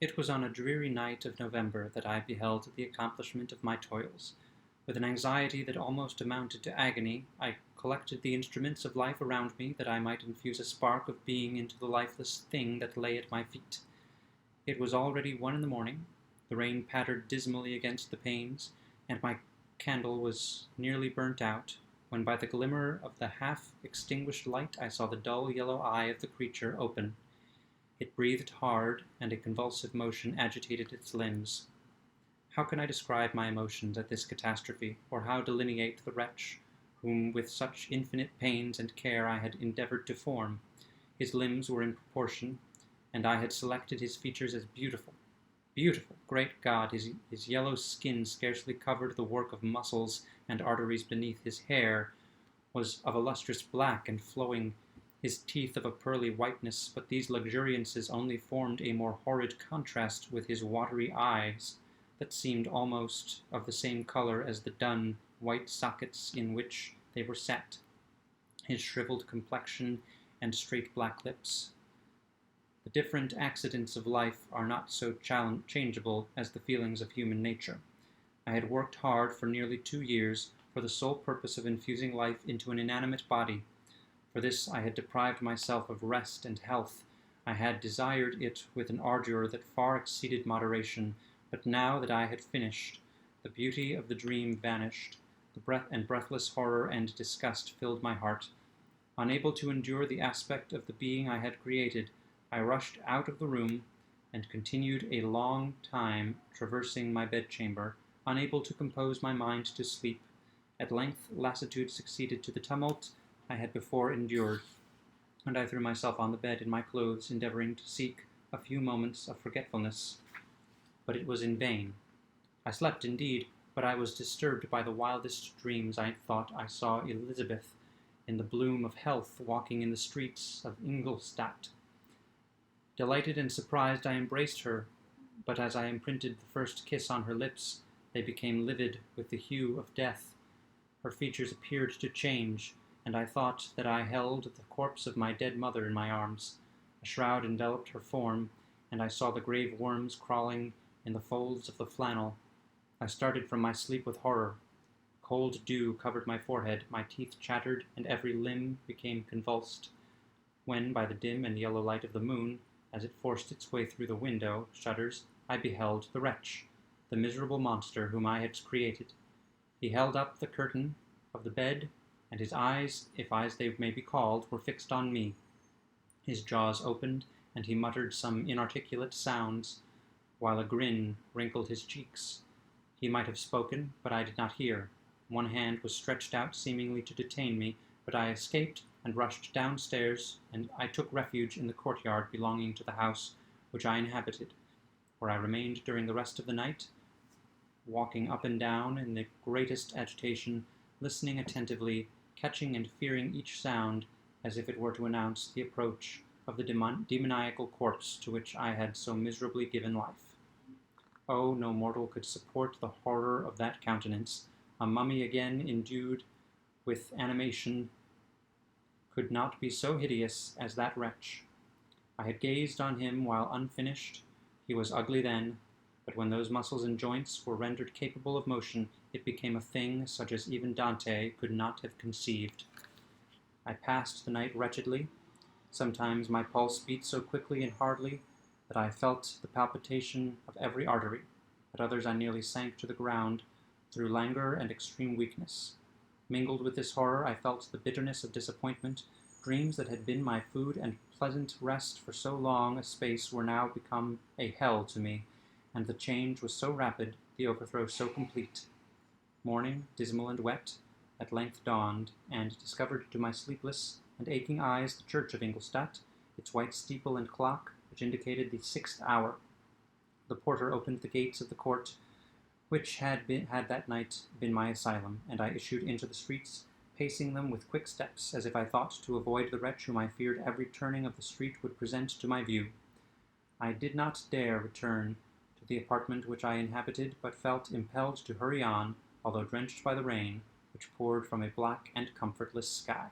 It was on a dreary night of November that I beheld the accomplishment of my toils. With an anxiety that almost amounted to agony, I collected the instruments of life around me, that I might infuse a spark of being into the lifeless thing that lay at my feet. It was already 1 in the morning. The rain pattered dismally against the panes, and my candle was nearly burnt out, when by the glimmer of the half-extinguished light I saw the dull yellow eye of the creature open. It breathed hard, and a convulsive motion agitated its limbs. How can I describe my emotions at this catastrophe, or how delineate the wretch whom with such infinite pains and care I had endeavored to form? His limbs were in proportion, and I had selected his features as beautiful. Beautiful! Great God, his yellow skin scarcely covered the work of muscles and arteries beneath. His hair was of a lustrous black and flowing, his teeth of a pearly whiteness, but these luxuriances only formed a more horrid contrast with his watery eyes, that seemed almost of the same color as the dun, white sockets in which they were set, his shriveled complexion and straight black lips. The different accidents of life are not so changeable as the feelings of human nature. I had worked hard for nearly 2 years for the sole purpose of infusing life into an inanimate body. For this I had deprived myself of rest and health. I had desired it with an ardor that far exceeded moderation, but now that I had finished, the beauty of the dream vanished. The breathless horror and disgust filled my heart. Unable to endure the aspect of the being I had created, I rushed out of the room, and continued a long time traversing my bedchamber, unable to compose my mind to sleep. At length lassitude succeeded to the tumult I had before endured, and I threw myself on the bed in my clothes, endeavoring to seek a few moments of forgetfulness. But it was in vain. I slept indeed, but I was disturbed by the wildest dreams. I thought I saw Elizabeth, in the bloom of health, walking in the streets of Ingolstadt. Delighted and surprised, I embraced her, but as I imprinted the first kiss on her lips, they became livid with the hue of death. Her features appeared to change, and I thought that I held the corpse of my dead mother in my arms. A shroud enveloped her form, and I saw the grave worms crawling in the folds of the flannel. I started from my sleep with horror. Cold dew covered my forehead, my teeth chattered, and every limb became convulsed, when, by the dim and yellow light of the moon, as it forced its way through the window shutters, I beheld the wretch, the miserable monster whom I had created. He held up the curtain of the bed, and his eyes, if eyes they may be called, were fixed on me. His jaws opened, and he muttered some inarticulate sounds, while a grin wrinkled his cheeks. He might have spoken, but I did not hear. One hand was stretched out, seemingly to detain me, but I escaped and rushed downstairs, and I took refuge in the courtyard belonging to the house which I inhabited, where I remained during the rest of the night, walking up and down in the greatest agitation, listening attentively, catching and fearing each sound, as if it were to announce the approach of the demoniacal corpse to which I had so miserably given life. Oh, no mortal could support the horror of that countenance. A mummy again endued with animation could not be so hideous as that wretch. I had gazed on him while unfinished. He was ugly then, but when those muscles and joints were rendered capable of motion, it became a thing such as even Dante could not have conceived. I passed the night wretchedly. Sometimes my pulse beat so quickly and hardly that I felt the palpitation of every artery. At others I nearly sank to the ground through languor and extreme weakness. Mingled with this horror, I felt the bitterness of disappointment. Dreams that had been my food and pleasant rest for so long a space were now become a hell to me, and the change was so rapid, the overthrow so complete. Morning, dismal and wet, at length dawned, and discovered to my sleepless and aching eyes the church of Ingolstadt, its white steeple and clock, which indicated the 6th hour. The porter opened the gates of the court, which had that night been my asylum, and I issued into the streets, pacing them with quick steps, as if I thought to avoid the wretch whom I feared every turning of the street would present to my view. I did not dare return to the apartment which I inhabited, but felt impelled to hurry on, although drenched by the rain, which poured from a black and comfortless sky.